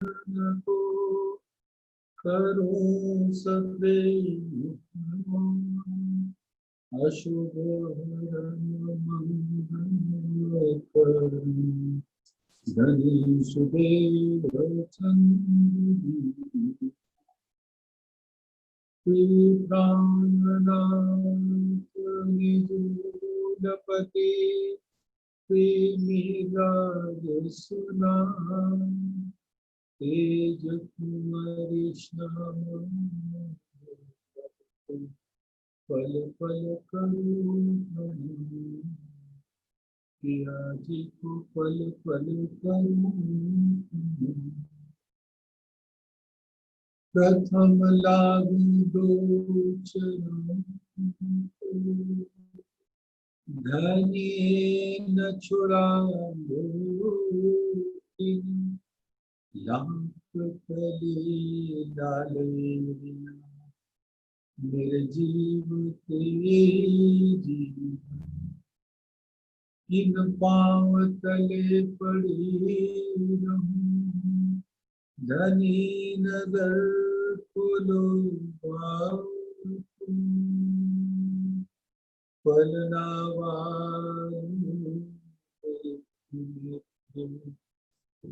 को करो सबे अशुभ मंगल धनी सुदेव चंद्र प्राणनाथ निजूलपति प्रेमिराज सुना तेज कुमारी श्याम पल पल करूं पिया जी को पल पल करूं प्रथम लागू दो चरणों धनी न छुड़ाओ लाख कली डाले मेरे जीव के जीव इन पाँव तले पड़ी रहूं धनी नगर खोलो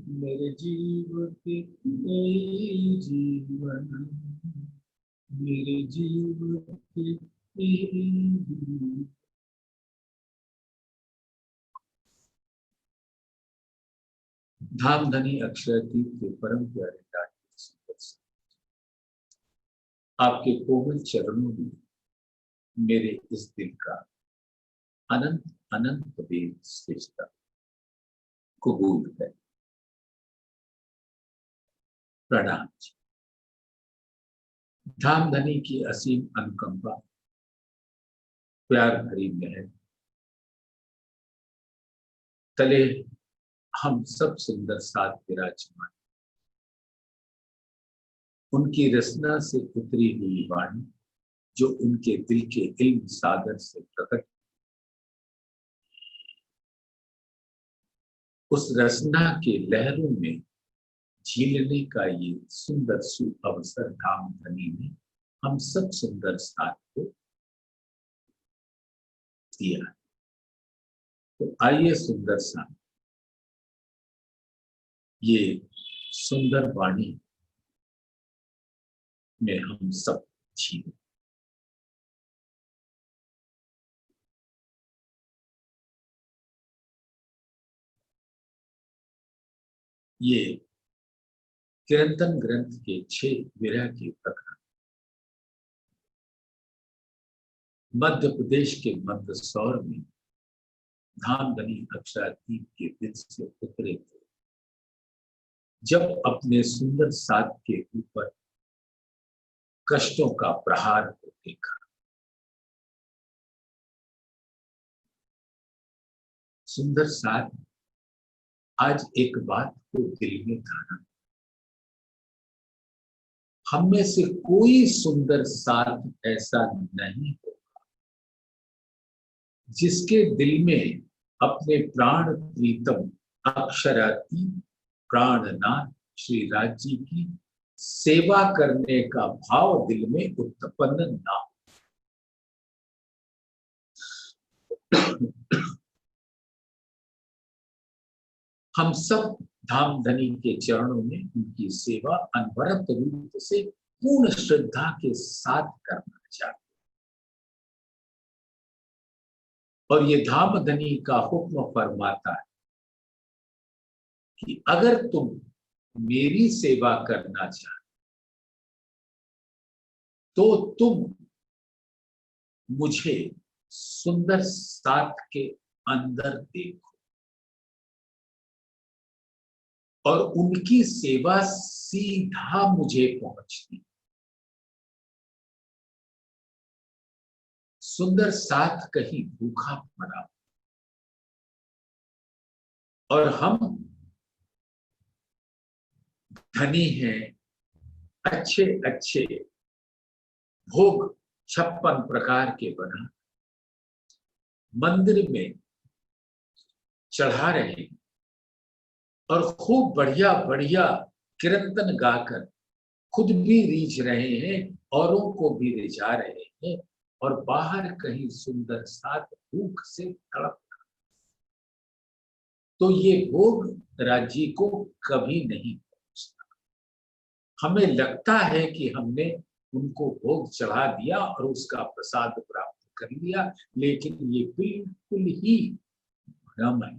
मेरे जीव के जीवन मेरे जीव के धामधनी अक्षय तीर्थ के परम प्यारे आपके कोमल चरणों में मेरे इस दिल का अनंत अनंत वेद श्रेष्ठता कबूल है। प्रणाम। धामधनी की असीम अनुकंपा प्यार भरी महल तले हम सब सुंदर साथ विराजमान उनकी रचना से उतरी हुई वाणी जो उनके दिल के इल्म सागर से प्रकट उस रचना के लहरों में झीलने का ये सुंदर सु अवसर धामधनी ने हम सब सुंदर साथ को दिया। तो आइए सुंदर साथ ये सुंदर वाणी में हम सब झील ये कीर्तन ग्रंथ के 6 विरह के प्रकरण मध्य प्रदेश के मंदसौर में धामधनी अक्षरातीत के दिल से उतरे थे जब अपने सुंदर साथ के ऊपर कष्टों का प्रहार को देखा। सुंदर साथ आज एक बात को दिल में धारण हम में से कोई सुंदर साथ ऐसा नहीं होगा जिसके दिल में अपने प्राण प्रीतम अक्षरातीत प्राणनाथ श्री राज जी की सेवा करने का भाव दिल में उत्पन्न ना हो। हम सब धामधनी के चरणों में उनकी सेवा अनवरत रूप से पूर्ण श्रद्धा के साथ करना चाहते और ये धामधनी का हुक्म फरमाता है कि अगर तुम मेरी सेवा करना चाहते तो तुम मुझे सुंदर साथ के अंदर देखो और उनकी सेवा सीधा मुझे पहुंचती। सुंदर साथ कहीं भूखा पड़ा और हम धनी हैं, अच्छे अच्छे भोग 56 प्रकार के बना मंदिर में चढ़ा रहे और खूब बढ़िया बढ़िया कीर्तन गाकर खुद भी रीझ रहे हैं, औरों को भी रिझा रहे हैं, और बाहर कहीं सुंदर साथ भूख से तड़प, तो ये भोग राज्य को कभी नहीं पहुंचता। हमें लगता है कि हमने उनको भोग चढ़ा दिया और उसका प्रसाद प्राप्त कर लिया, लेकिन ये बिल्कुल ही भ्रम है,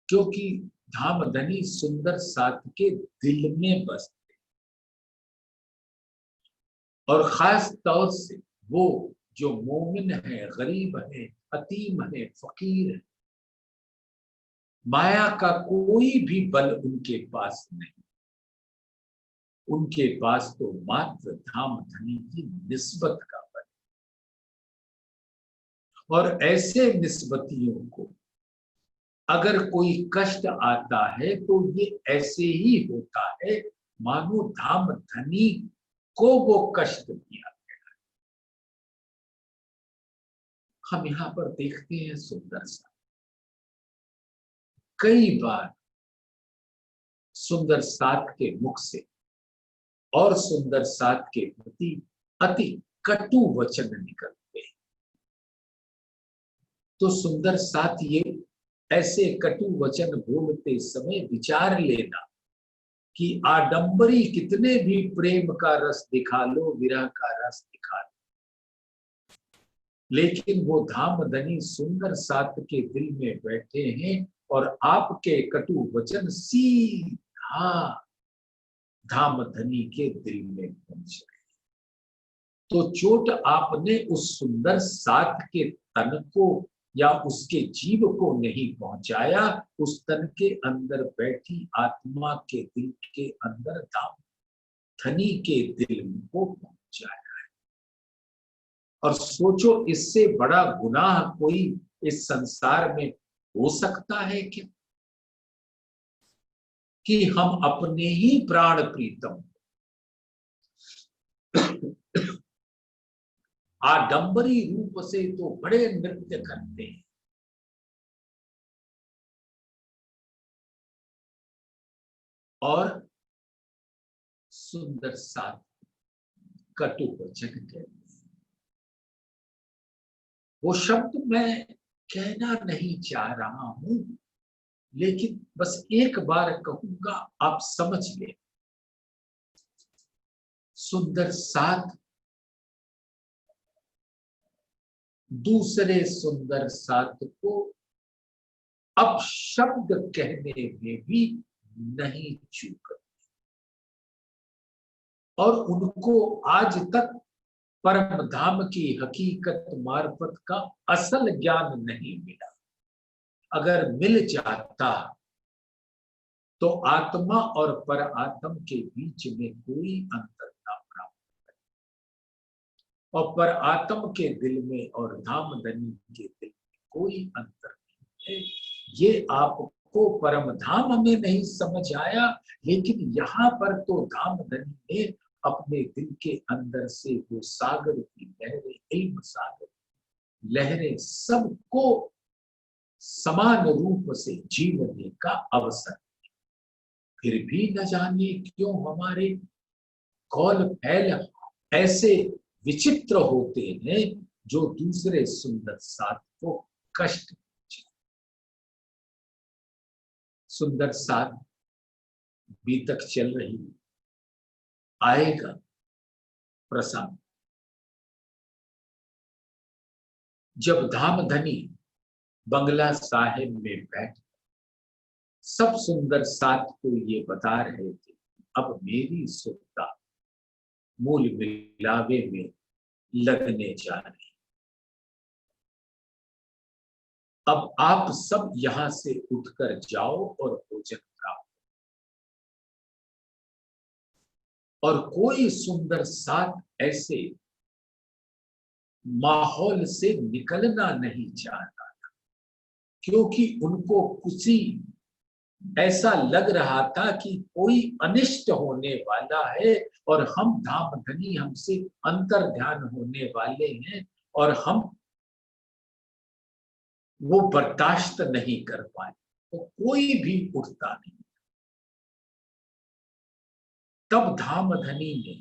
क्योंकि धामधनी सुंदर साथ के दिल में बसते, और खास तौर से वो जो मोमिन है, गरीब है, अतीम है, फकीर है, माया का कोई भी बल उनके पास नहीं, उनके पास तो मात्र धामधनी की निस्बत का बल। और ऐसे निस्बतियों को अगर कोई कष्ट आता है तो ये ऐसे ही होता है मानो धामधनी को वो कष्ट दिया। हम यहां पर देखते हैं सुंदर सा, कई बार सुंदर साथ के मुख से और सुंदर साथ के प्रति अति कटु वचन निकलते हैं, तो सुंदर साथ ये ऐसे कटु वचन बोलते समय विचार लेना कि आडंबरी कितने भी प्रेम का रस दिखा लो, विरह का रस दिखा लो, लेकिन वो धामधनी सुंदर साथ के दिल में बैठे हैं और आपके कटु वचन सीधा धामधनी के दिल में पहुंच गए। तो चोट आपने उस सुंदर साथ के तन को या उसके जीव को नहीं पहुंचाया, उस तन के अंदर बैठी आत्मा के दिल के अंदर धामधनी के दिल को पहुंचाया। और सोचो, इससे बड़ा गुनाह कोई इस संसार में हो सकता है क्या, कि हम अपने ही प्राण प्रीतम आडंबरी रूप से तो बड़े नृत्य करते हैं, और सुंदर साथ कटु वचन कहते हैं। वो शब्द मैं कहना नहीं चाह रहा हूं, लेकिन बस एक बार कहूंगा, आप समझ ले। सुंदर साथ दूसरे सुंदर साथ को अपशब्द कहने में भी नहीं चूक, और उनको आज तक परम धाम की हकीकत मार्फत का असल ज्ञान नहीं मिला। अगर मिल जाता तो आत्मा और पर आत्म के बीच में कोई अंतर ना प्राप्त, और पर आत्म के दिल में और धामधनी के दिल में कोई अंतर नहीं है। ये आपको परम धाम में नहीं समझ आया, लेकिन यहाँ पर तो धामधनी ने अपने दिल के अंदर से वो सागर की लहरें, इल्म सागर लहरें सबको समान रूप से जीवने का अवसर। फिर भी न जाने क्यों हमारे कौल फैल ऐसे विचित्र होते हैं जो दूसरे सुंदर साथ को कष्ट। सुंदर साथ बीतक चल रही, आएगा प्रसंग जब धामधनी बंगला साहिब में बैठ सब सुंदर साथ को ये बता रहे थे, अब मेरी सुखता मूल मिलावे में लगने जा रही, अब आप सब यहां से उठकर जाओ और भोजन कराओ। और कोई सुंदर साथ ऐसे माहौल से निकलना नहीं चाहता था, क्योंकि उनको कुछ ऐसा लग रहा था कि कोई अनिष्ट होने वाला है, और हम धामधनी हमसे अंतर ध्यान होने वाले हैं, और हम वो बर्दाश्त नहीं कर पाए, तो कोई भी उठता नहीं। तब धामधनी ने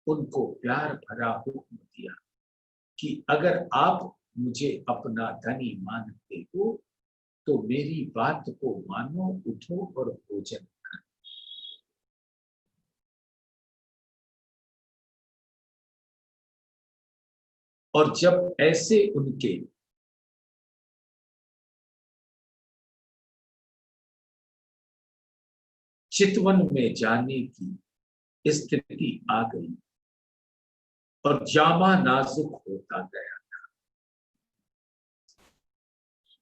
उनको प्यार भरा हुक्म दिया कि अगर आप मुझे अपना धनी मानते हो तो मेरी बात को मानो, उठो और भोजन करो। और जब ऐसे उनके चितवन में जाने की स्थिति आ गई और जामा नाजुक होता गया,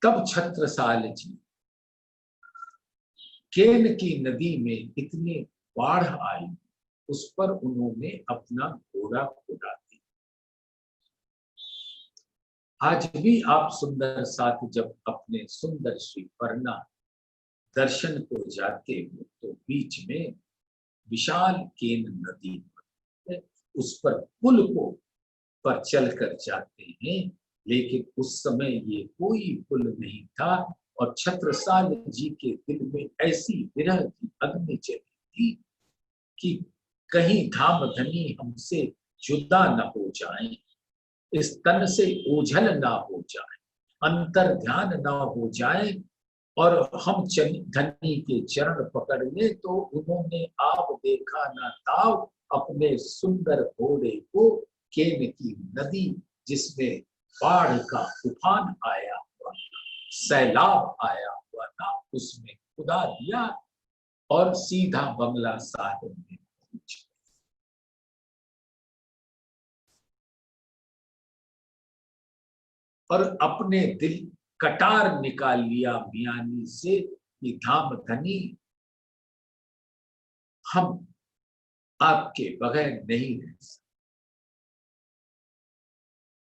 तब छत्रसाल जी केन की नदी में इतनी बाढ़ आई, उस पर उन्होंने अपना घोड़ा खुदा दिया। आज भी आप सुंदर साथ जब अपने सुंदर श्री परना दर्शन को जाते हो तो बीच में विशाल केन नदी है, उस पर पुल को पर चलकर जाते हैं, लेकिन उस समय ये कोई पुल नहीं था और छत्रसाल जी के दिल में ऐसी विरह की अग्नि जली थी कि कहीं धामधनी हमसे जुदा न हो जाए, इस तन से ओझल ना हो जाए, अंतर ध्यान ना हो जाए और हम धनी के चरण पकड़ ले। तो उन्होंने आप देखा ना ताव अपने सुंदर घोड़े को केन की नदी जिसमें बाढ़ का तूफान आया हुआ था, सैलाब आया हुआ था, उसमें खुदा दिया और सीधा बंगला साहिब में पहुंच। और अपने दिल कटार निकाल लिया मियानी से कि धामधनी हम आपके बगैर नहीं रह सकते।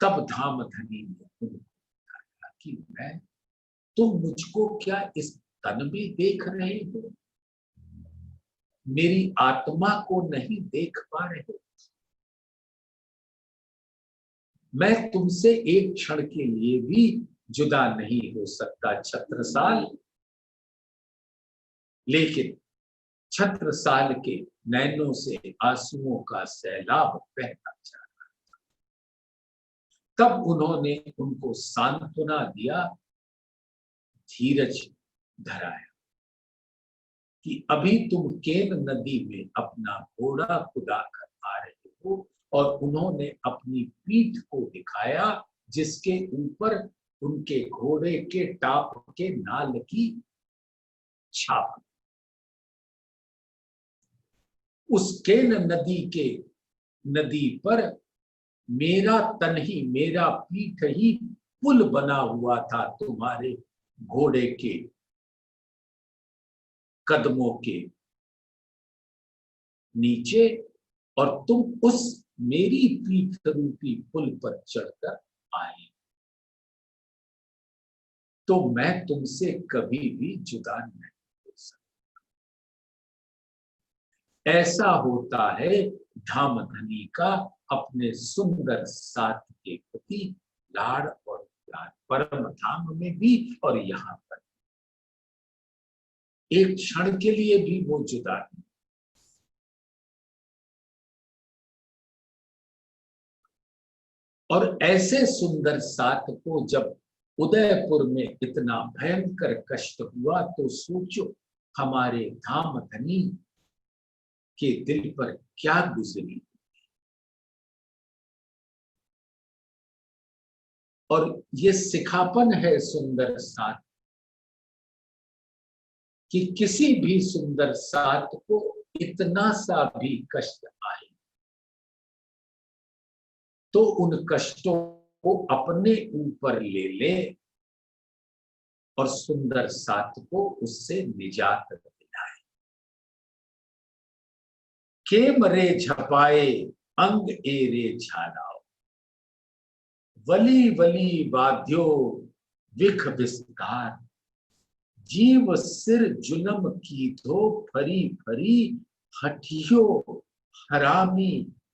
तब धामधनी ने उनको कहा कि मैं, तुम मुझको क्या इस तन में देख रहे हो, मेरी आत्मा को नहीं देख पा रहे हो। मैं तुमसे एक क्षण के लिए भी जुदा नहीं हो सकता छत्रसाल। लेकिन छत्रसाल के नैनों से आंसुओं का सैलाब बहता जा रहा था। तब उन्होंने उनको सांत्वना दिया, धीरज धराया कि अभी तुम केन नदी में अपना घोड़ा खुदा कर आ रहे हो, और उन्होंने अपनी पीठ को दिखाया जिसके ऊपर उनके घोड़े के टाप के नाल की छाप। उस केन नदी पर मेरा तन ही, मेरा पीठ ही पुल बना हुआ था तुम्हारे घोड़े के कदमों के नीचे, और तुम उस मेरी पीठ रूपी पुल पर चढ़कर आए, तो मैं तुमसे कभी भी जुदा नहीं हो सकता। ऐसा होता है धामधनी का अपने सुंदर साथी के प्रति लाड़ और प्यार, परम धाम में भी और यहां पर एक क्षण के लिए भी वो जुदा नहीं। और ऐसे सुंदर साथ को जब उदयपुर में इतना भयंकर कष्ट हुआ तो सोचो हमारे धामधनी के दिल पर क्या गुजरी। और ये सिखापन है सुंदर साथ कि किसी भी सुंदर साथ को इतना सा भी कष्ट आए तो उन कष्टों को अपने ऊपर ले ले और सुंदर साथ को उससे निजात दिलाए। खेम रे झपाए अंग एरे झालाओ, वली वली बाध्यो विख विस्तार, जीव सिर जुलम की धो फरी फरी, हठियो हरामी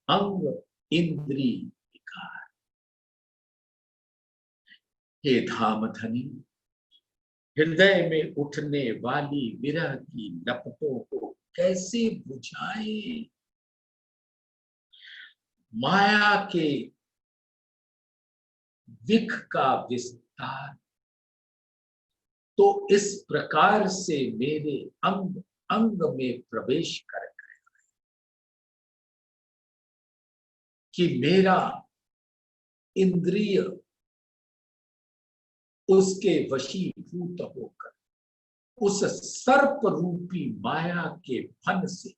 अंग इंद्री विकार। हे धामधनी, हृदय में उठने वाली विरह की लपटों को कैसे बुझाएं? माया के विख का विस्तार तो इस प्रकार से मेरे अंग अंग में प्रवेश कर गया कि मेरा इंद्रिय उसके वशीभूत होकर उस सर्प रूपी माया के फन से,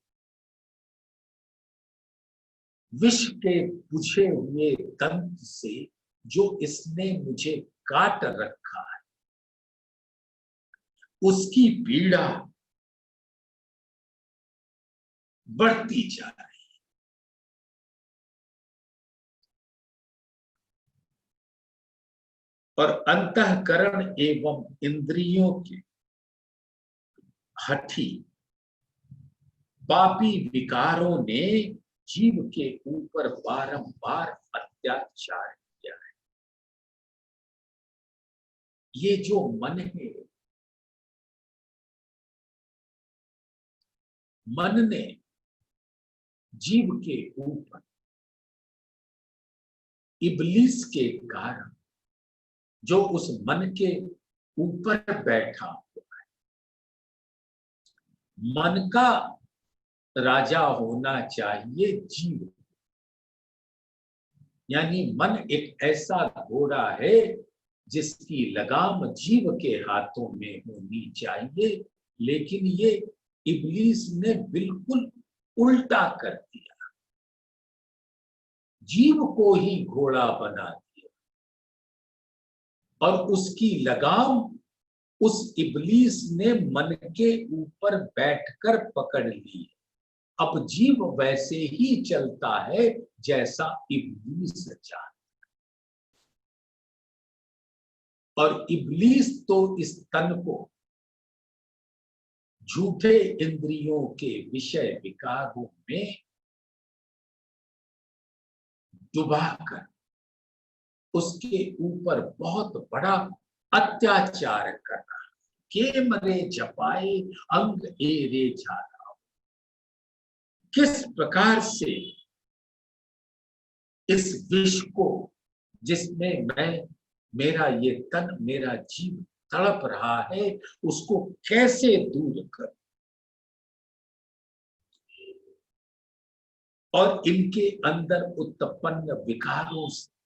विष के बुझे हुए दंत से जो इसने मुझे काट रखा है, उसकी पीड़ा बढ़ती जा रही है। और अंतःकरण एवं इंद्रियों के हठी पापी विकारों ने जीव के ऊपर बारंबार अत्याचार किया है। ये जो मन है, मन ने जीव के ऊपर इब्लीस के कारण जो उस मन के ऊपर बैठा हुआ है, मन का राजा होना चाहिए जीव, यानी मन एक ऐसा घोड़ा है जिसकी लगाम जीव के हाथों में होनी चाहिए, लेकिन ये इब्लीस ने बिल्कुल उल्टा कर दिया, जीव को ही घोड़ा बना दिया और उसकी लगाम उस इब्लीस ने मन के ऊपर बैठकर पकड़ ली। अब जीव वैसे ही चलता है जैसा इब्लीस चाहता, और इब्लीस तो इस तन को झूठे इंद्रियों के विषय विकारों में डुबाकर उसके ऊपर बहुत बड़ा अत्याचार कर रहा है। के मरे जपाए अंग एरे झाला, किस प्रकार से इस विष को जिसमें मेरा ये तन, मेरा जीव तड़प रहा है, उसको कैसे दूर कर, और इनके अंदर उत्पन्न विकारों से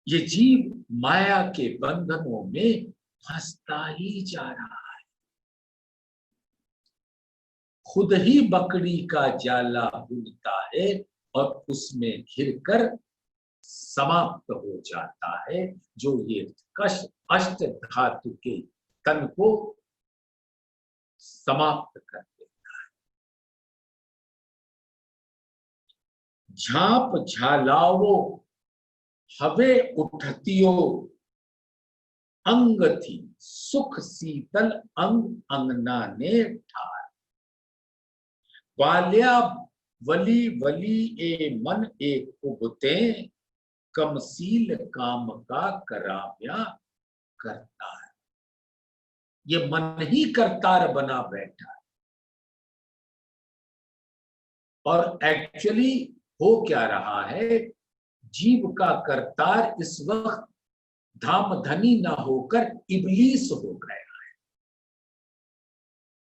ये जीव माया के बंधनों में फंसता ही जा रहा है, खुद ही बकरी का जाला बुनता है और उसमें घिरकर समाप्त हो जाता है, जो ये कष्ट अष्ट धातु के तन को समाप्त कर देता है। झांप झालावो हवे उठतियो अंग थी, सुख शीतल अंग अंगना ने ठार, वाल्या वली वली ए मन एक उगते, कमसील काम का कराव्या करता है। ये मन ही करतार बना बैठा है, और एक्चुअली हो क्या रहा है, जीव का करतार इस वक्त धामधनी ना होकर इब्लीस हो गया है।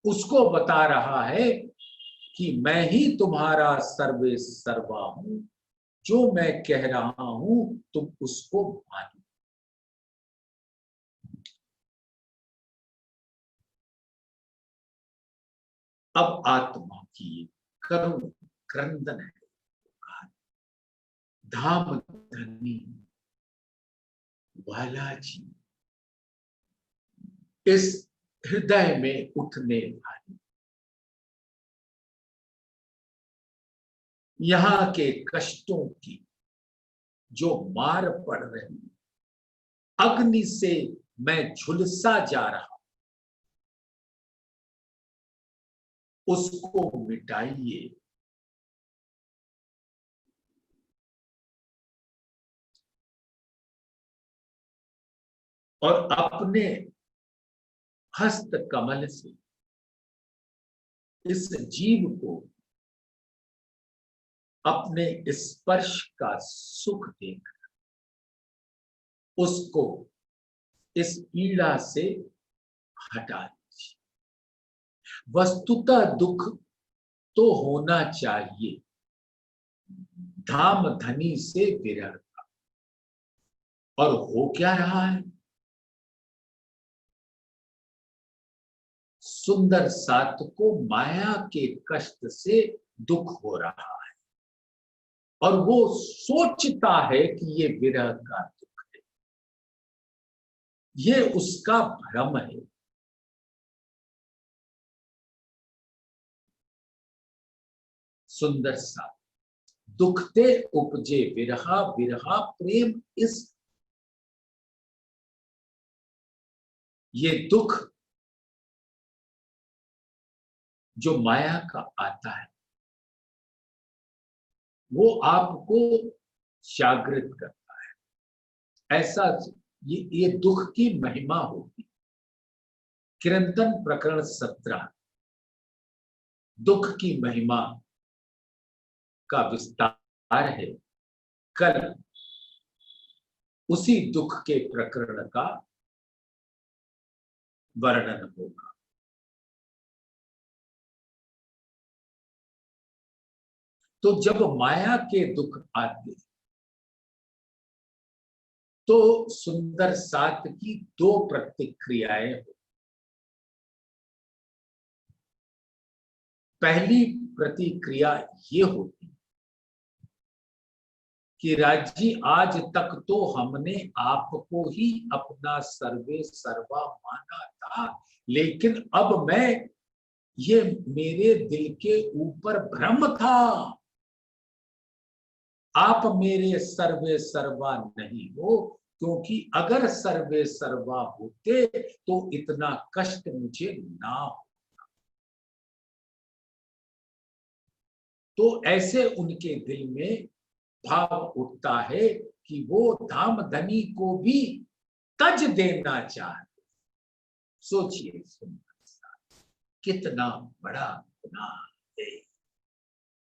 उसको बता रहा है कि मैं ही तुम्हारा सर्वे सर्वा हूं, जो मैं कह रहा हूं तुम उसको मानो। अब आत्मा की करुण क्रंदन है, धाम धनी वाला जी इस हृदय में उठने वाली, यहां के कष्टों की जो मार पड़ रही, अग्नि से मैं झुलसा जा रहा, उसको मिटाइए। और अपने हस्त कमल से इस जीव को अपने स्पर्श का सुख देकर उसको इस पीड़ा से हटा दीजिए। वस्तुतः दुख तो होना चाहिए धाम धनी से विरह का, और हो क्या रहा है? सुंदर सात को माया के कष्ट से दुख हो रहा है और वो सोचता है कि ये विरह का दुख है। ये उसका भ्रम है। सुंदर सात दुखते उपजे विरहा, विरहा प्रेम इस, ये दुख जो माया का आता है वो आपको जागृत करता है। ऐसा ये दुख की महिमा होगी। कीर्तन प्रकरण 17 दुख की महिमा का विस्तार है। कल उसी दुख के प्रकरण का वर्णन होगा। तो जब माया के दुख आते तो सुंदर सात की दो प्रतिक्रियाएं हो। पहली प्रतिक्रिया ये होती कि राजी आज तक तो हमने आपको ही अपना सर्वे सर्वा माना था, लेकिन अब मैं ये मेरे दिल के ऊपर भ्रम था। आप मेरे सर्वे सर्वा नहीं हो, क्योंकि अगर सर्वे सर्वा होते तो इतना कष्ट मुझे ना हो। तो ऐसे उनके दिल में भाव उठता है कि वो धाम धनी को भी तज देना चाहते। सोचिए कितना बड़ा गुनाह है,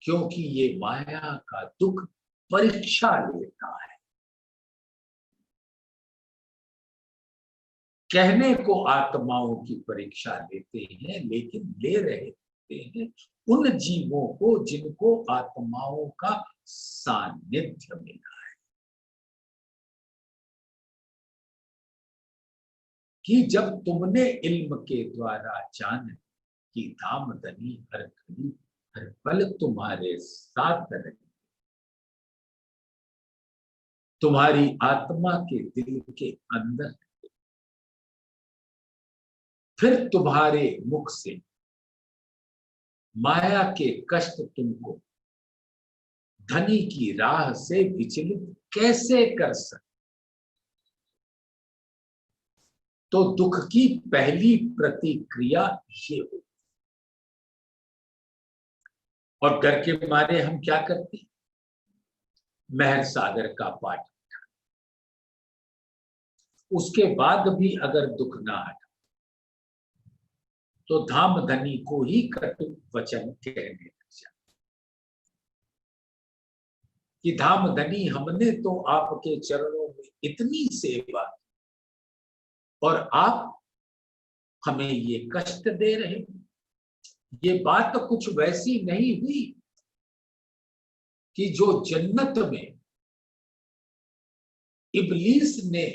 क्योंकि ये माया का दुख परीक्षा लेता है। कहने को आत्माओं की परीक्षा लेते हैं, लेकिन ले रहे हैं उन जीवों को जिनको आत्माओं का सानिध्य मिला है। कि जब तुमने इल्म के द्वारा जान कि धाम धनी हर घड़ी हर पल तुम्हारे साथ रहे, तुम्हारी आत्मा के दिल के अंदर, फिर तुम्हारे मुख से माया के कष्ट तुमको धनी की राह से विचलित कैसे कर सकते? तो दुख की पहली प्रतिक्रिया ये हो, और डर के मारे हम क्या करते? महर सागर का पाठ, उसके बाद भी अगर दुख ना हटा तो धाम धनी को ही कटु वचन कहने लग जाए कि धाम धनी हमने तो आपके चरणों में इतनी सेवा और आप हमें ये कष्ट दे रहे हैं। ये बात तो कुछ वैसी नहीं हुई कि जो जन्नत में इब्लीस ने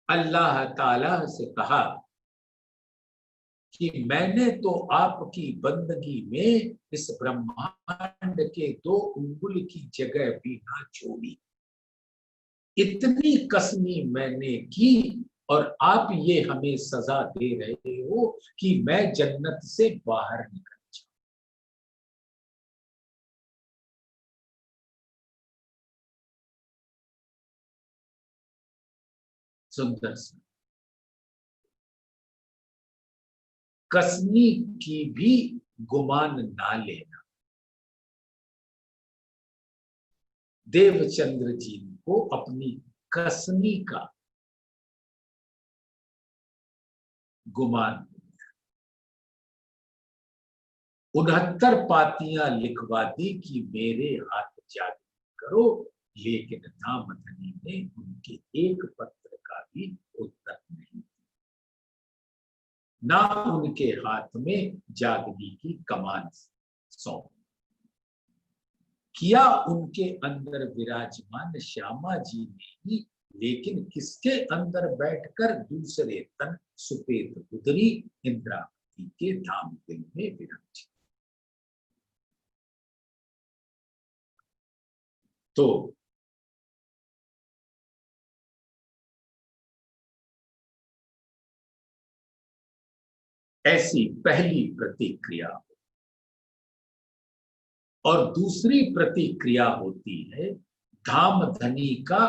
अल्लाह ताला से कहा कि मैंने तो आपकी बंदगी में इस ब्रह्मांड के 2 उंगुल की जगह भी ना छोड़ी, इतनी कसमी मैंने की और आप ये हमें सजा दे रहे हो कि मैं जन्नत से बाहर निकल जाऊं। सुंदर सा कसनी की भी गुमान ना लेना। देवचंद्र जी को अपनी कसनी का गुमान। 69 पातियां लिखवा दी कि मेरे हाथ जादू करो, लेकिन धामधनी ने उनके एक पत्र का भी उत्तर नहीं, ना उनके हाथ में जागनी की कमान सौंप। किया उनके अंदर विराजमान श्यामा जी ने ही, लेकिन किसके अंदर बैठकर दूसरे तन सुपेत उदरी इंद्रावती के धाम दिल में विराज। तो ऐसी पहली प्रतिक्रिया, और दूसरी प्रतिक्रिया होती है धामधनी का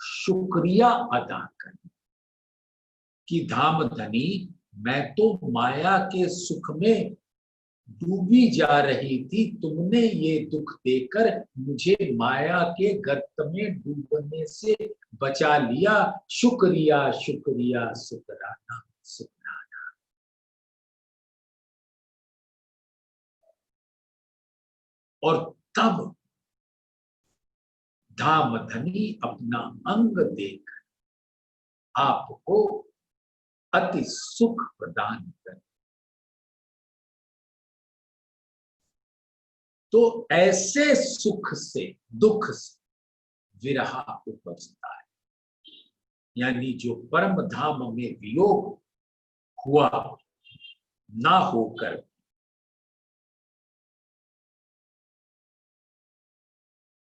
शुक्रिया अदा करना कि धामधनी, मैं तो माया के सुख में डूबी जा रही थी, तुमने ये दुख देकर मुझे माया के गर्त में डूबने से बचा लिया। शुक्रिया शुक्रिया शुक्राना शुक्राना। और तब धामधनी अपना अंग देकर आपको अति सुख प्रदान कर। तो ऐसे सुख से दुख से विरह उपजता है, यानी जो परम धाम में वियोग हुआ ना होकर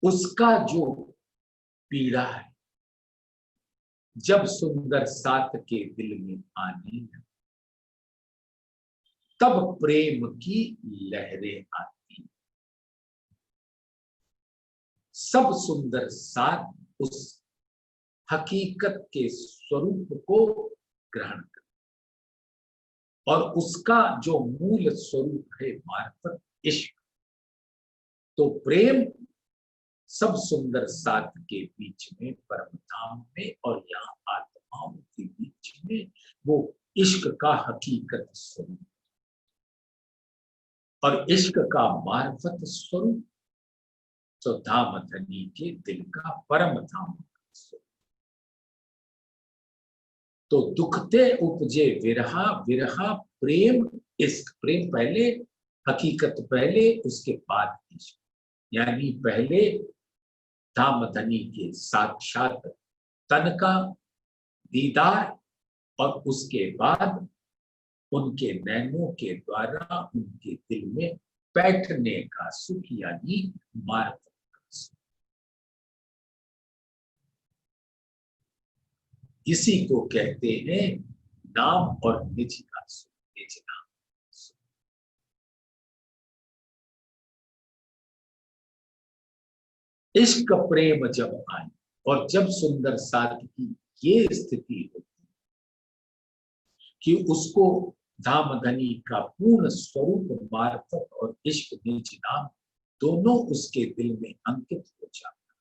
उसका जो पीड़ा है, जब सुंदर साथ के दिल में आने लगे तब प्रेम की लहरें आती। सब सुंदर साथ उस हकीकत के स्वरूप को ग्रहण कर, और उसका जो मूल स्वरूप है मार्फत इश्क। तो प्रेम सब सुंदर साथ के बीच में, परम धाम में और यहाँ आत्माओं के बीच में वो इश्क का हकीकत स्वरूप, और इश्क का मार्फत स्वरूप तो धामधनी के दिल का परम धाम स्वरूप। तो दुखते उपजे विरहा, विरहा प्रेम इश्क, प्रेम पहले, हकीकत पहले, उसके बाद इश्क। यानी पहले धामधनी के साक्षात तन का दीदार, और उसके बाद उनके नैनों के द्वारा उनके दिल में बैठने का सुख, यानी मार्ग का सुख। इसी को कहते हैं नाम और निज का सुख, निज नाम। इश्क प्रेम जब आए, और जब सुंदर साथ की ये स्थिति होती कि उसको धामधनी का पूर्ण स्वरूप मार्फत और इश्क निज नाम दोनों उसके दिल में अंकित हो जाता।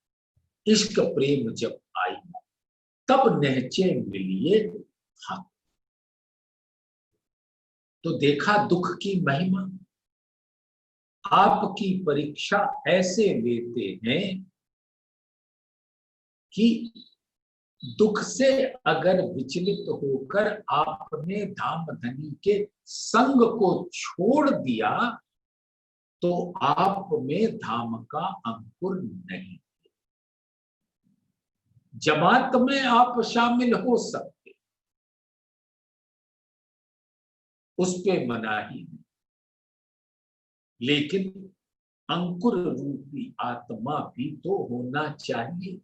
इश्क प्रेम जब आई तब नहचे मिलिए हक। तो देखा दुख की महिमा, आपकी परीक्षा ऐसे लेते हैं कि दुख से अगर विचलित होकर आपने धामधनी के संग को छोड़ दिया तो आप में धाम का अंकुर नहीं। जमात में आप शामिल हो सकते, उस पे मनाही नहीं, लेकिन अंकुर रूपी आत्मा भी तो होना चाहिए।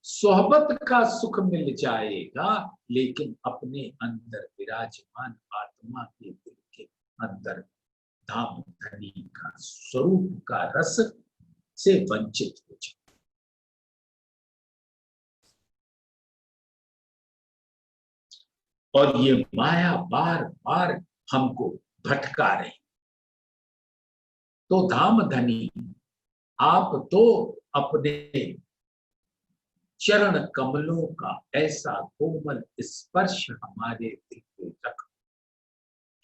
सोहबत का सुख मिल जाएगा, लेकिन अपने अंदर विराजमान आत्मा के दिल के अंदर धामधनी का स्वरूप का रस से वंचित हो जाए। और ये माया बार बार हमको भटका रही। तो धामधनी, आप तो अपने चरण कमलों का ऐसा कोमल स्पर्श हमारे दिल पे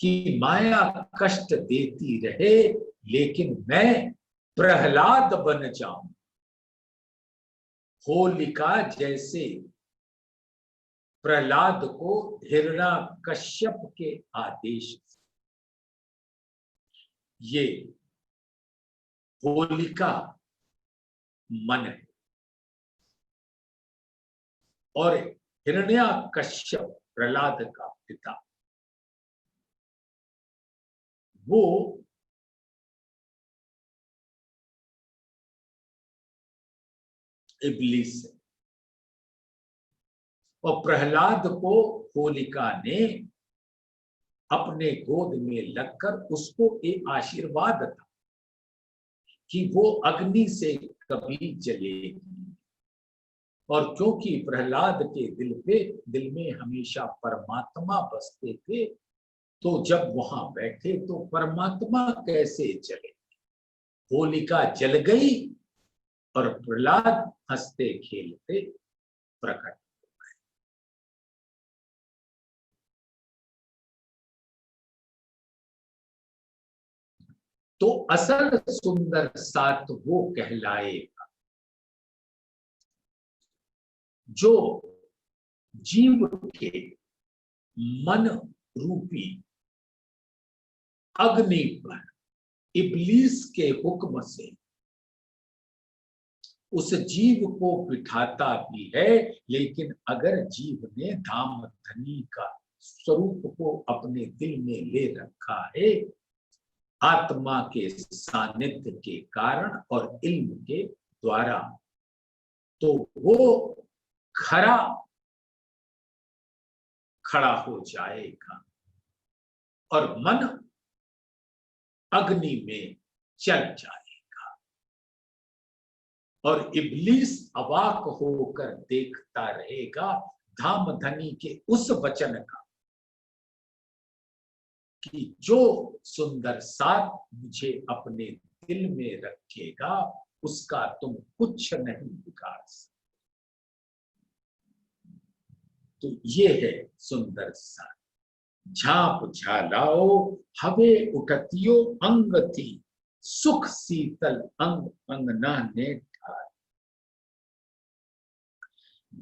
कि माया कष्ट देती रहे लेकिन मैं प्रहलाद बन जाऊं। होलिका जैसे प्रहलाद को हिरण्याकश्यप के आदेश से ये होलिका मन है और हिरण्याकश्यप प्रहलाद का पिता वो इब्लीस है और प्रहलाद को होलिका ने अपने गोद में लगकर उसको एक आशीर्वाद था कि वो अग्नि से कभी जलेगी। और क्योंकि प्रहलाद के दिल में हमेशा परमात्मा बसते थे तो जब वहां बैठे तो परमात्मा कैसे जले। होलिका जल गई और प्रहलाद हंसते खेलते प्रकट। तो असल सुंदर सात वो कहलाएगा जो जीव के मन रूपी अग्नि पर इब्लीस के हुक्म से उस जीव को बिठाता भी है, लेकिन अगर जीव ने धाम धनी का स्वरूप को अपने दिल में ले रखा है आत्मा के सानिध्य के कारण और इल्म के द्वारा, तो वो खड़ा हो जाएगा और मन अग्नि में चल जाएगा और इब्लीस अवाक होकर देखता रहेगा धाम धनी के उस वचन का कि जो सुंदर साथ मुझे अपने दिल में रखेगा उसका तुम कुछ नहीं बिगाड़ सकते। तो ये है सुंदर साथ। झांप झालाओ हवे उठतियो अंग थी सुख शीतल अंग अंगना ने ठार।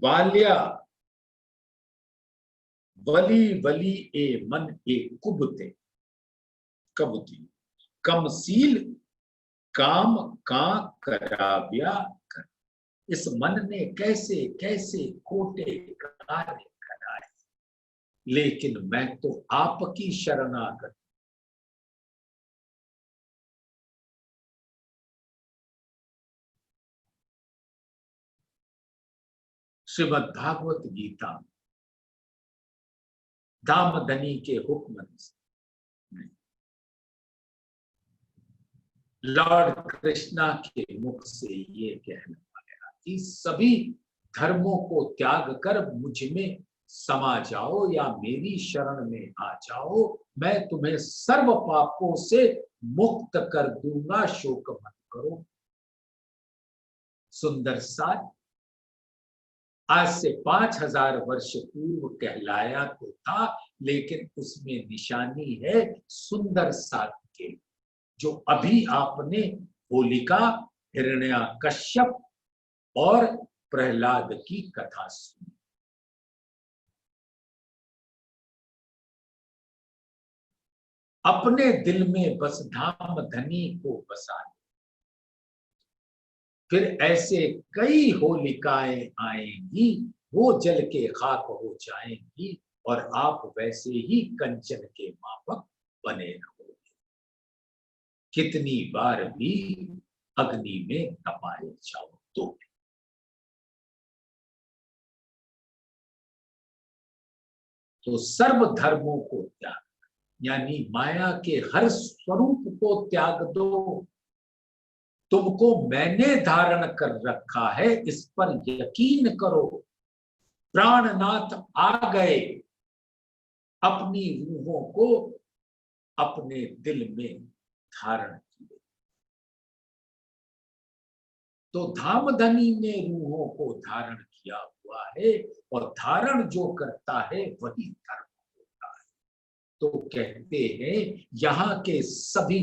बाल्या वली वली ए मन ए कुबते कबुती कमसील काम का कराव्या कर। इस मन ने कैसे कैसे खोटे कार्य कराए, लेकिन मैं तो आपकी शरणागत। श्रीमद् भागवत गीता दामदनी के हुक्म से लॉर्ड कृष्णा के मुख से ये कहना पाया कि सभी धर्मों को त्याग कर मुझ में समा जाओ या मेरी शरण में आ जाओ, मैं तुम्हें सर्व पापों से मुक्त कर दूंगा, शोक मत करो। सुंदर साथ आज से 5000 वर्ष पूर्व कहलाया तो था, लेकिन उसमें निशानी है सुंदर साथ के, जो अभी आपने होलिका हिरण्याकश्यप और प्रहलाद की कथा सुनी। अपने दिल में बस धाम धनी को बसा, फिर ऐसे कई होलिकाएं आएंगी, वो जल के खाक हो जाएंगी और आप वैसे ही कंचन के माफक बने रहोगे। कितनी बार भी अग्नि में तपाए जाओ तो सर्व धर्मों को त्याग, यानी माया के हर स्वरूप को त्याग दो। तुमको मैंने धारण कर रखा है, इस पर यकीन करो। प्राणनाथ आ गए, अपनी रूहों को अपने दिल में धारण किए। तो धामधनी ने रूहों को धारण किया हुआ है और धारण जो करता है वही धर्म होता है। तो कहते हैं यहाँ के सभी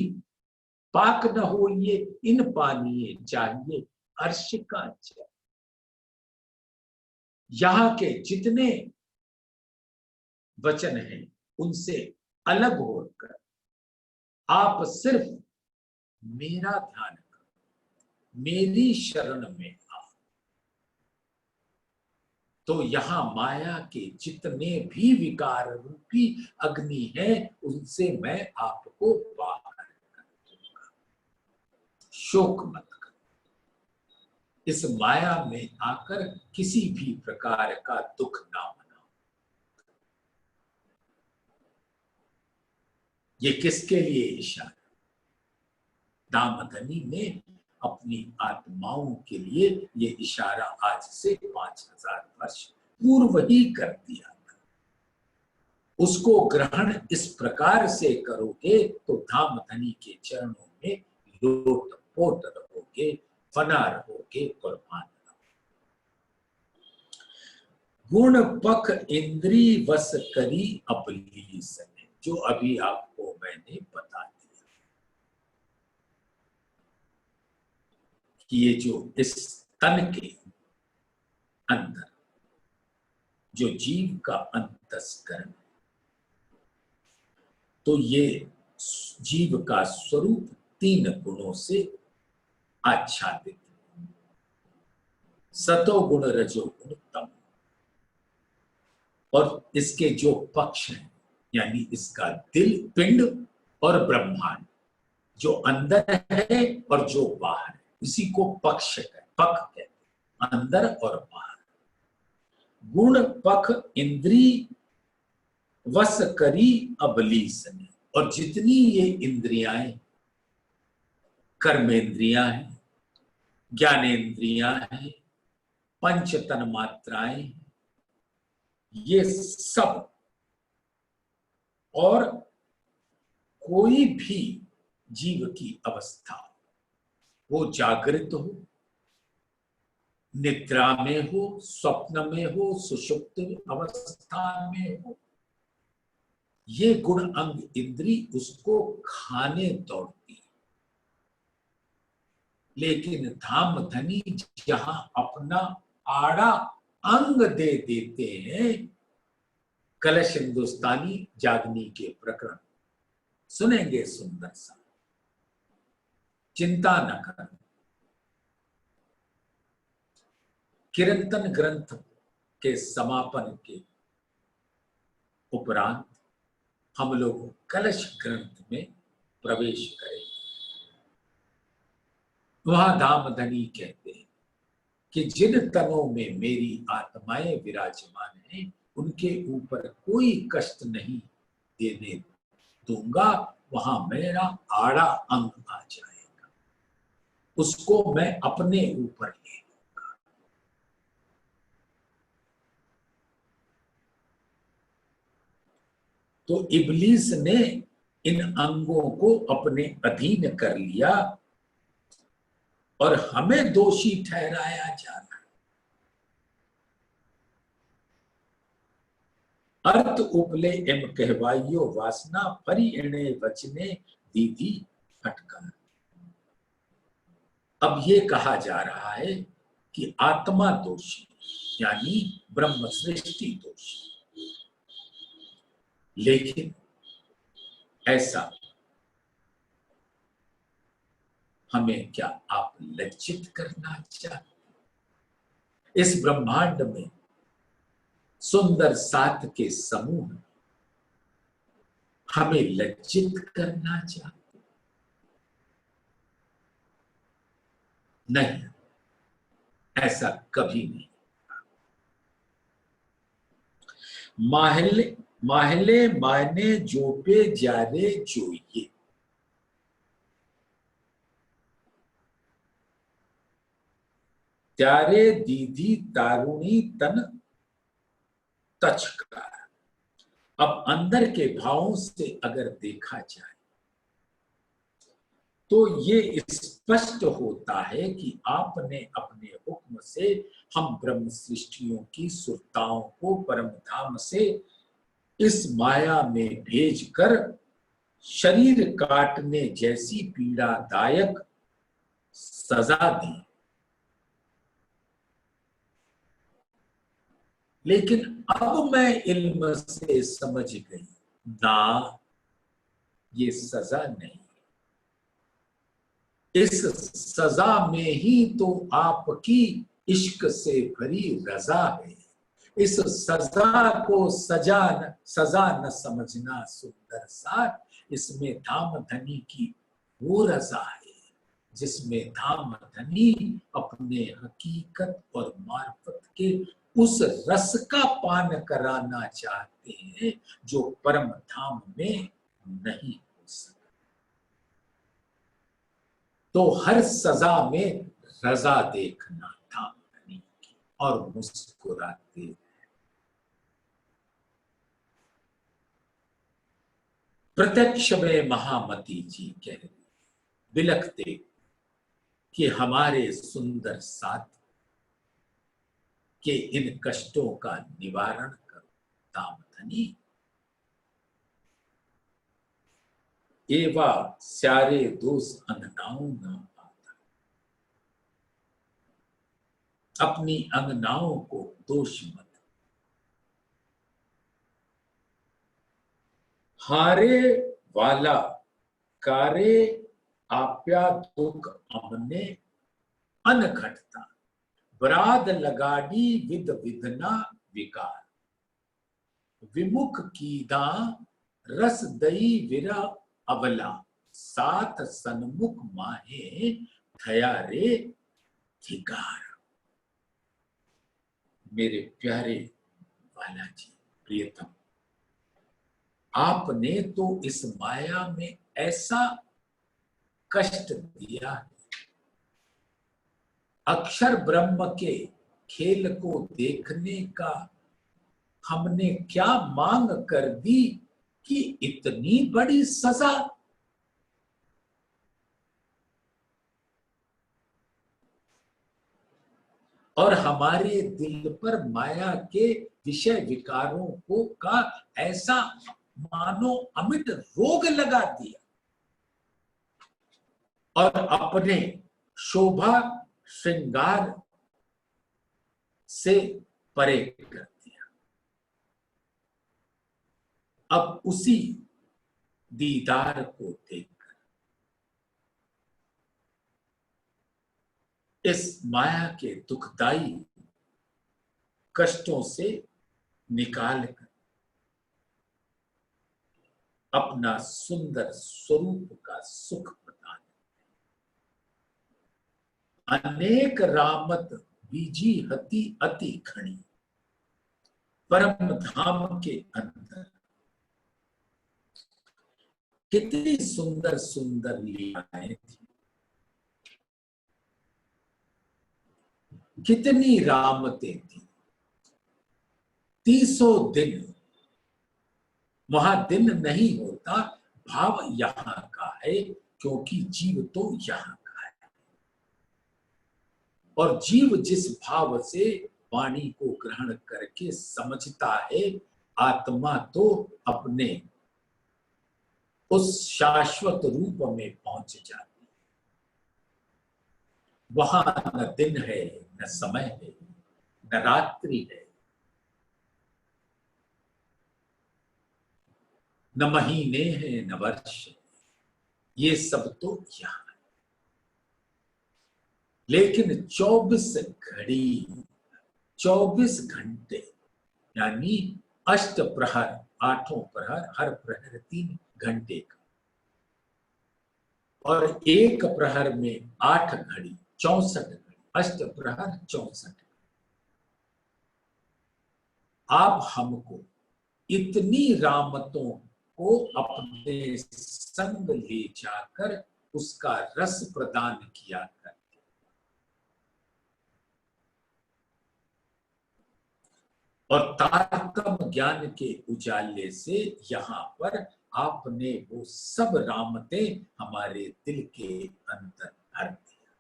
पाक न हो ये इन पानिए चाहिए अर्श का जल। यहाँ के जितने वचन हैं उनसे अलग होकर आप सिर्फ मेरा ध्यान करो, मेरी शरण में आओ, तो यहां माया के जितने भी विकार रूपी अग्नि है उनसे मैं आपको बाहर कर दूंगा। शोक मत करो, इस माया में आकर किसी भी प्रकार का दुख ना मनाओ। ये किसके लिए इशारा? दामधनी ने अपनी आत्माओं के लिए ये इशारा आज से 5000 वर्ष पूर्व ही कर दिया था। उसको ग्रहण इस प्रकार से करोगे तो दामधनी के चरणों में लोटपोट रहोगे, फना रहोगे, कुर्बान रहोगे। गुण पख इंद्री वस करी अपलीस ने, जो अभी आपको मैंने बता दिया कि ये जो इस तन के अंदर जो जीव का अंतस्करण, तो ये जीव का स्वरूप 3 गुणों से आच्छादित, सतोगुण, रजोगुण, तम। और इसके जो पक्ष हैं यानी इसका दिल, पिंड और ब्रह्मांड, जो अंदर है और जो बाहर है, इसी को पक्ष है, पक कहते हैं, अंदर और बाहर। गुण पख इंद्री वस करी अबलीसन, और जितनी ये इंद्रियां, कर्मेंद्रियां हैं, ज्ञानेंद्रियां हैं, पंच तन मात्राएं, ये सब, और कोई भी जीव की अवस्था, वो जागृत हो, निद्रा में हो, स्वप्न में हो, सुषुप्त अवस्था में हो, ये गुण अंग इंद्री उसको खाने दौड़ती। लेकिन धामधनी जहां अपना आड़ा अंग दे देते हैं, कलश हिंदुस्तानी जागनी के प्रकरण सुनेंगे सुंदर सा, चिंता न कर। कीर्तन ग्रंथ के समापन के उपरांत हम लोग कलश ग्रंथ में प्रवेश करें। वहां धामधनी कहते हैं कि जिन तनों में मेरी आत्माएं विराजमान हैं उनके ऊपर कोई कष्ट नहीं देने दूंगा, वहां मेरा आड़ा अंग आ जाएगा, उसको मैं अपने ऊपर ले लूंगा। तो इब्लीस ने इन अंगों को अपने अधीन कर लिया और हमें दोषी ठहराया जा रहा है। अर्थ उपले एम कहवाइयो वासना परि इणे वचने दीदी फटकार। अब ये कहा जा रहा है कि आत्मा दोषी यानी ब्रह्म सृष्टि दोषी, लेकिन ऐसा हमें क्या आप लज्जित करना चाहते? इस ब्रह्मांड में सुंदर 7 के समूह हमें लज्जित करना चाहते? नहीं, ऐसा कभी नहीं। माहले मायने जो पे जारे जोइए, त्यारे दीदी तारुणी तन तचकार। अब अंदर के भावों से अगर देखा जाए तो ये स्पष्ट होता है कि आपने अपने हुक्म से हम ब्रह्म सृष्टियों की सुरताओं को परम धाम से इस माया में भेजकर शरीर काटने जैसी पीड़ादायक सजा दी। लेकिन अब मैं इल्म से समझ गई, ना, ये सजा नहीं, इस सजा में ही तो आपकी इश्क से भरी रजा है। इस सजा को सजा न समझना सुंदर साथ, इसमें धाम धनी की वो रजा है जिसमें धाम धनी अपने हकीकत और मार्फत के उस रस का पान कराना चाहते हैं जो परम धाम में नहीं हो सकता। तो हर सजा में रजा देखना धाम धनी की और मुस्कुराते। प्रत्यक्ष में महामती जी कह रही, बिलखते कि हमारे सुंदर साथ के इन कष्टों का निवारण करो दामधनी। एवा स्यारे दोष अंगनाओं न पाता, अपनी अंगनाओं को दोष मत। हारे वाला कारे आप्या दुख हमने अनघटता, बराद लगाडी विद विधना विकार, विमुख कीदा रस दई विरा अवला, साथ सन्मुख माहे थया रे धिकार। मेरे प्यारे वाला जी, प्रियतम, आपने तो इस माया में ऐसा कष्ट दिया है, अक्षर ब्रह्म के खेल को देखने का हमने क्या मांग कर दी कि इतनी बड़ी सजा। और हमारे दिल पर माया के विषय विकारों को का ऐसा मानो अमिट रोग लगा दिया और अपने शोभा श्रृंगार से परे कर दिया। अब उसी दीदार को देखकर इस माया के दुखदाई कष्टों से निकाल कर अपना सुंदर स्वरूप का सुख प्रदान। अनेक रामत बीजी हति अति खड़ी, परम धाम के अंदर कितनी सुंदर सुंदर लीलाएं थी, कितनी रामतें थी। 30 दिन वहां दिन नहीं होता, भाव यहां का है क्योंकि जीव तो यहां का है। और जीव जिस भाव से वाणी को ग्रहण करके समझता है, आत्मा तो अपने उस शाश्वत रूप में पहुंच जाती है। वहां न दिन है, न समय है, न रात्रि है, न महीने हैं, न वर्ष, ये सब तो यहां है। लेकिन 24 घड़ी, 24 घंटे यानी अष्ट प्रहर, 8 प्रहर, हर प्रहर 3 घंटे का, और एक प्रहर में 8 घड़ी, 64 घड़ी, अष्ट प्रहर 64। आप हमको इतनी रामतों को अपने संग ले जाकर उसका रस प्रदान किया करते। और तारतम ज्ञान के उजाले से यहाँ पर आपने वो सब रामतें हमारे दिल के अंदर भर दिया।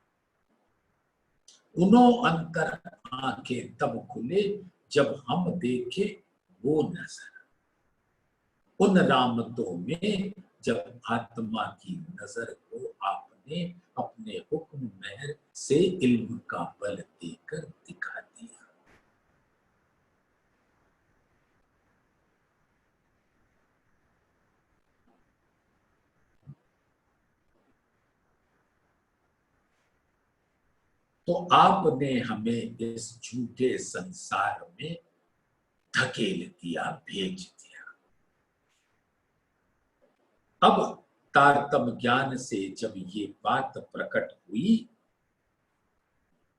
उन्हों अंतर आंखें तब खुले जब हम देखे वो नजर। उन रामतों में जब आत्मा की नजर को आपने अपने हुक्म मेहर से इल्म का बल देकर दिखा दिया। तो आपने हमें इस झूठे संसार में धकेल दिया, भेज दिया। अब तारतम ज्ञान से जब ये बात प्रकट हुई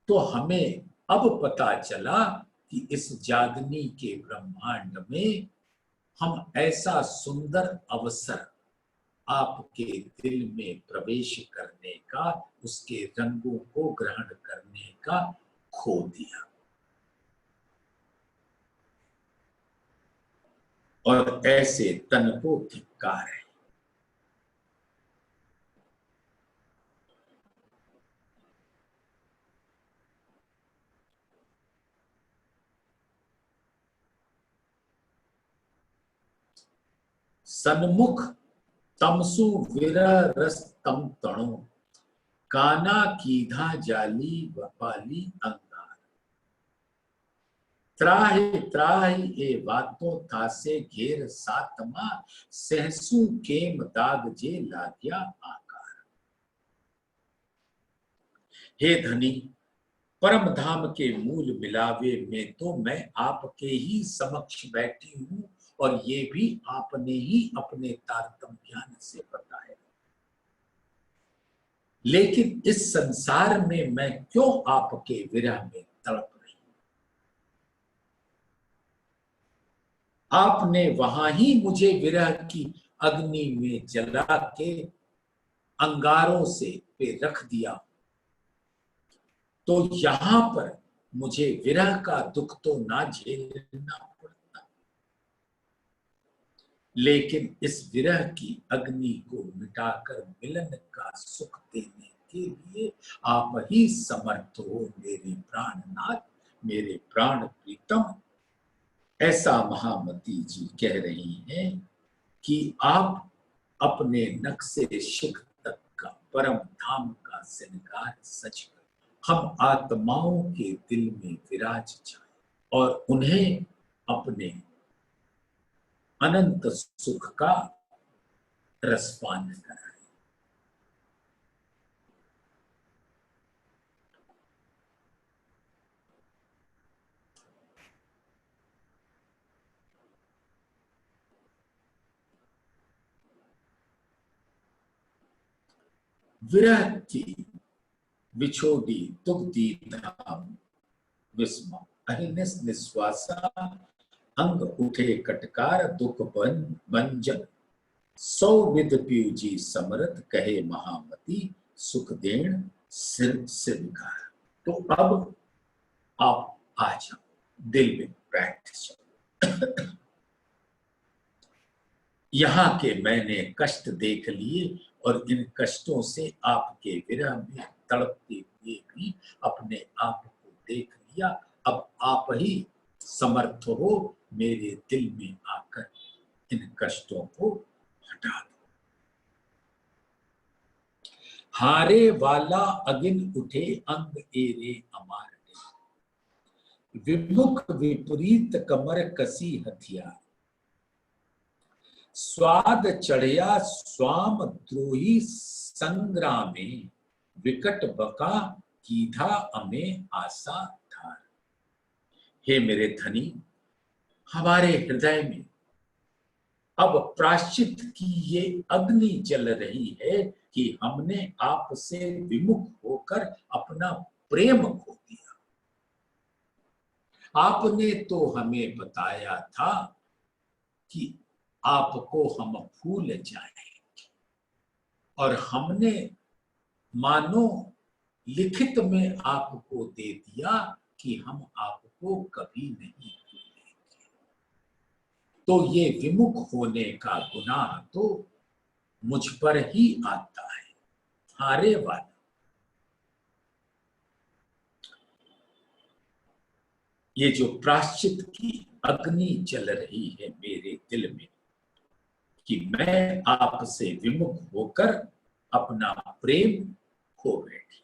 तो हमें अब पता चला कि इस जागनी के ब्रह्मांड में हम ऐसा सुंदर अवसर आपके दिल में प्रवेश करने का, उसके रंगों को ग्रहण करने का खो दिया। और ऐसे तन को धिक्कार है। सन्मुख तमसु विरह रस तम तणो, काना कीधा जाली वपाली अंगार। त्राहि त्राहि ए बातों थासे घेर सातमा, सहसु केम दाग जे लाग्या आकार। हे धनी, परम धाम के मूल मिलावे में तो मैं आपके ही समक्ष बैठी हूं, और ये भी आपने ही अपने तारतम ज्ञान से बताया। लेकिन इस संसार में मैं क्यों आपके विरह में तड़प रही हूं? आपने वहां ही मुझे विरह की अग्नि में जला के अंगारों से पे रख दिया, तो यहां पर मुझे विरह का दुख तो ना झेलना पड़ता। लेकिन इस विरह की अग्नि को मिटाकर मिलन का सुख देने के लिए आप ही समर्थ हो मेरे प्राणनाथ, मेरे प्राण प्रीतम। ऐसा महामती जी कह रही हैं कि आप अपने नक्शे शिख तक का परम धाम का श्रृंगार सच कर हम आत्माओं के दिल में विराज जाए और उन्हें अपने अनंत सुख का रसपान कराए। विरह की विछोड़ी दुग्धी धाम विस्म अहिनिस निश्वासा, अंग उठे कटकार दुख भंजन, सौ विद पीयूजी समरथ कहे महामती, सुख देण सिर से विकार। तो अब आप आ जाओ, दिल में बैठ जाओ। यहाँ के मैंने कष्ट देख लिए और इन कष्टों से आपके विरह में तड़पते हुए भी अपने आप को देख लिया। अब आप ही समर्थ हो मेरे दिल में आकर इन कष्टों को हटा दो। हारे वाला अगिन उठे अंग एरे अमार, विमुख विपरीत कमर कसी हथियार। स्वाद चढ़िया स्वाम द्रोही संग्रामे, विकट बका कीधा अमे आशा धार। हे मेरे धनी, हमारे हृदय में अब प्रायश्चित की ये अग्नि जल रही है कि हमने आपसे विमुख होकर अपना प्रेम खो दिया। आपने तो हमें बताया था कि आपको हम भूल जाएंगे, और हमने मानो लिखित में आपको दे दिया कि हम आपको कभी नहीं भूलेंगे। तो ये विमुख होने का गुनाह तो मुझ पर ही आता है। हारे वाला, ये जो प्रायश्चित की अग्नि जल रही है मेरे दिल में, मैं आपसे विमुख होकर अपना प्रेम खो बैठी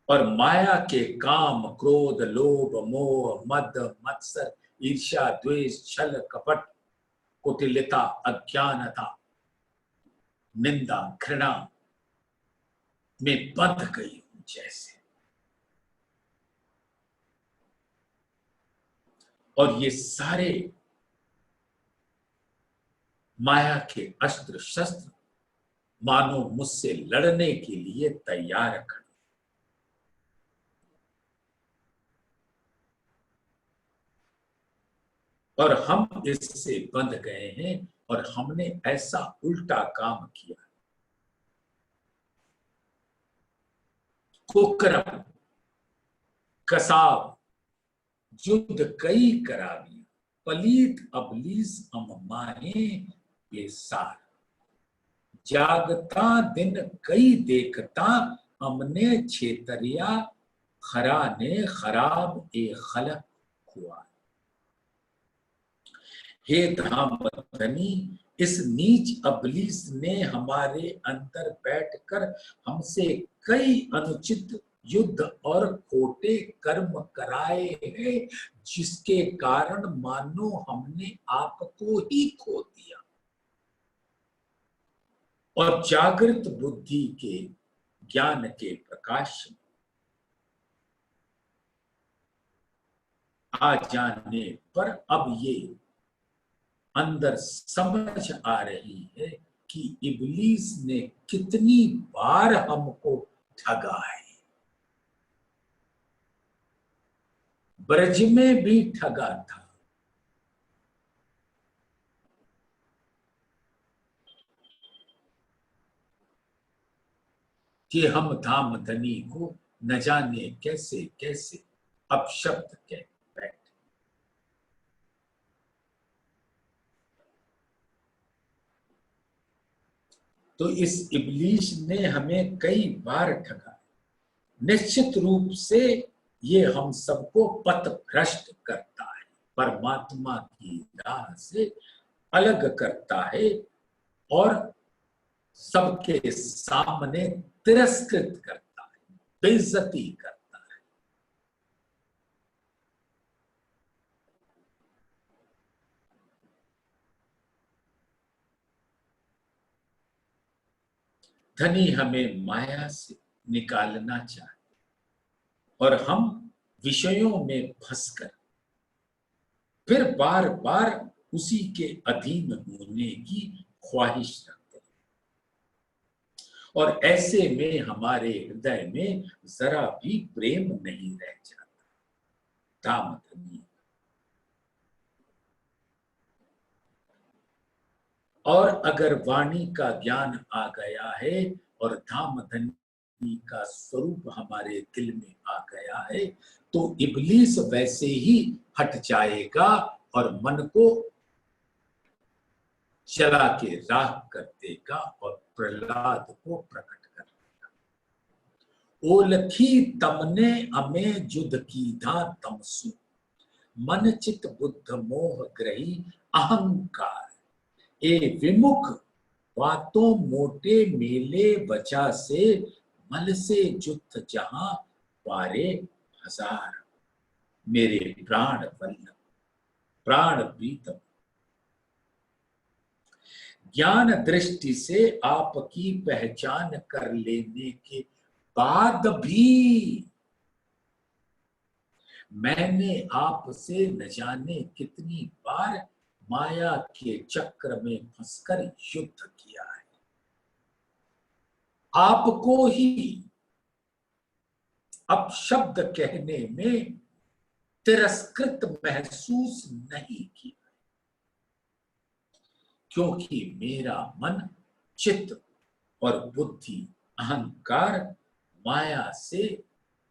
और माया के काम, क्रोध, लोभ, मोह, मद, मत्सर, ईर्ष्या, द्वेष, छल, कपट, कुटिलता, अज्ञानता, निंदा, घृणा में बंध गई हूं जैसे। और ये सारे माया के अस्त्र शस्त्र मानो मुझसे लड़ने के लिए तैयार खड़े। और हम इससे बंध गए हैं और हमने ऐसा उल्टा काम किया। कुकर्म, कसाव, युद्ध कई करा दिया, पलीत अबलीस अम्माहे बेसार, जागता दिन कई देखता, हमने छेतरिया, खरा ने खराब ए खलक हुआ। हे धामधनी, इस नीच अबलीस ने हमारे अंदर बैठकर हमसे कई अनुचित युद्ध और खोटे कर्म कराए हैं, जिसके कारण मानो हमने आपको ही खो दिया। और जागृत बुद्धि के ज्ञान के प्रकाश में आ जाने पर अब ये अंदर समझ आ रही है कि इब्लीस ने कितनी बार हमको ठगा है। ब्रज में भी ठगा था, कि हम धामधनी को न जाने कैसे कैसे अपशब्द कह बैठे। तो इस इब्लीस ने हमें कई बार ठगा। निश्चित रूप से ये हम सबको पथ भ्रष्ट करता है, परमात्मा की राह से अलग करता है और सबके सामने तिरस्कृत करता है, बेइज्जती करता है। धनी हमें माया से निकालना चाहते और हम विषयों में फंसकर फिर बार बार उसी के अधीन होने की ख्वाहिश रखते हैं। और ऐसे में हमारे हृदय में जरा भी प्रेम नहीं रह जाता। धामधनी और अगर वाणी का ज्ञान आ गया है और धामधनी का स्वरूप हमारे दिल में आ गया है, तो इब्लीस वैसे ही हट जाएगा और मन को चला के राह कर देगा और प्रहलाद को प्रकट कर देगा। ओलखी तमने अमे जुद की धा तमसु, मन चित बुद्ध मोह ग्रही अहंकार, ए विमुख बातों मोटे मेले बचा से, मल से जुत जहां पारे हजार। मेरे प्राण वल्लभ, प्राण प्रीतम, ज्ञान दृष्टि से आपकी पहचान कर लेने के बाद भी मैंने आपसे न जाने कितनी बार माया के चक्र में फंसकर युद्ध किया है। आपको ही अपशब्द कहने में तिरस्कृत महसूस नहीं किया, क्योंकि मेरा मन, चित्त और बुद्धि, अहंकार माया से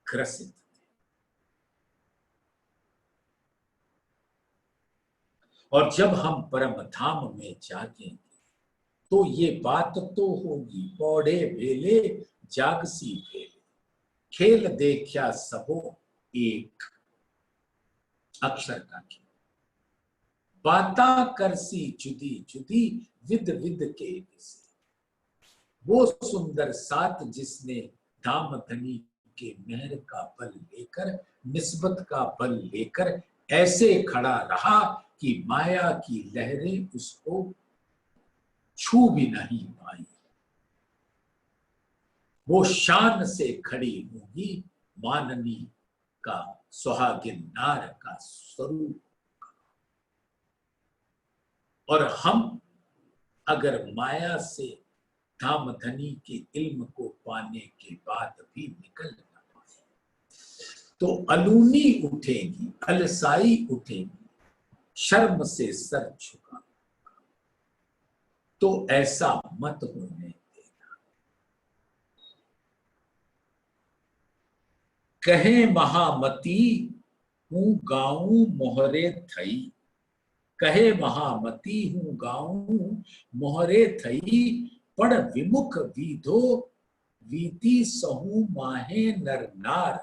ग्रसित थे। और जब हम परम धाम में जागेंगे तो ये बात तो होगी, पौड़े भेले जागसी भेले, खेल देखा सबो एक, अक्षर का खेल। बाता करसी जुदी जुदी विद विद के विसे। वो सुंदर साथ जिसने धाम धनी के मेहर का बल लेकर, निस्बत का बल लेकर ऐसे खड़ा रहा कि माया की लहरें उसको छू भी नहीं पाई। वो शान से खड़ी होगी माननी का सुहागिन नार का स्वरूप। और हम अगर माया से धाम धनी के इल्म को पाने के बाद भी निकल ना पाए तो अलूनी उठेगी, अलसाई उठेगी, शर्म से सर झुका, तो ऐसा मत होने देना। कहे महामती हूं गाऊं मोहरे थई, कहे महामती हूं गाऊं मोहरे थई, पड़ विमुख विधो वीति सहु माहे नर नार,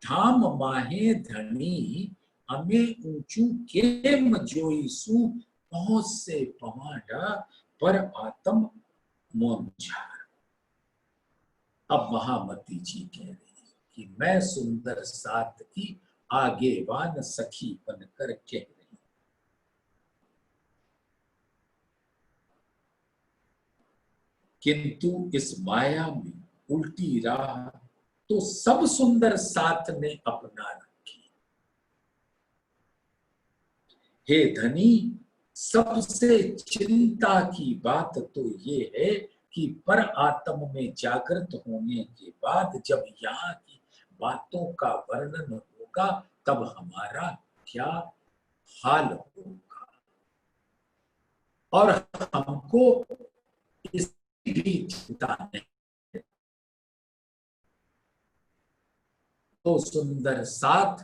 धाम माहे धनी हमें ऊंचू केम जोईसु, पहुंच से पवाड़ा पर आत्म मोंझार। अब महामती जी कह रही है कि मैं सुंदर साथ की आगेवान सखी बनकर कह रही, किंतु इस माया में उल्टी राह तो सब सुंदर साथ ने अपना रखी। हे धनी, सबसे चिंता की बात तो ये है कि पर आत्म में जागृत होने के बाद जब यहाँ की बातों का वर्णन होगा तब हमारा क्या हाल होगा। और हमको इसकी भी चिंता नहीं। तो सुंदर साथ,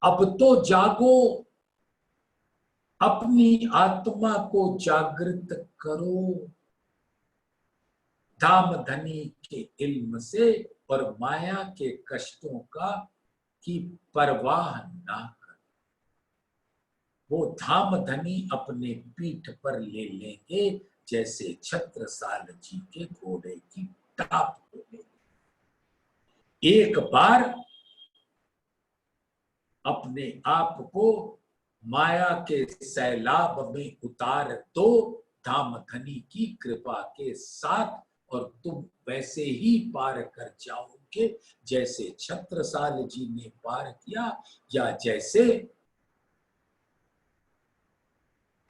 अब तो जागो, अपनी आत्मा को जागृत करो, धाम धनी के इल्म से और माया के कष्टों का की परवाह ना करो। वो धाम धनी अपने पीठ पर ले लेंगे जैसे छत्रसाल जी के घोड़े की टाप हो गई। एक बार अपने आप को माया के सैलाब में उतार दो धाम धनी की कृपा के साथ, और तुम वैसे ही पार कर जाओगे जैसे छत्रसाल जी ने पार किया या जैसे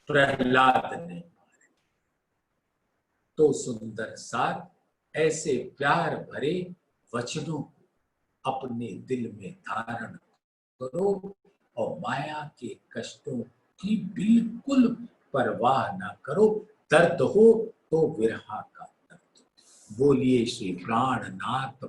प्रहलाद ने पार। तो सुंदर साथ ऐसे प्यार भरे वचनों को अपने दिल में धारण करो और माया के कष्टों की बिल्कुल परवाह ना करो। दर्द हो तो विरहा का दर्द। बोलिए श्री प्राणनाथ।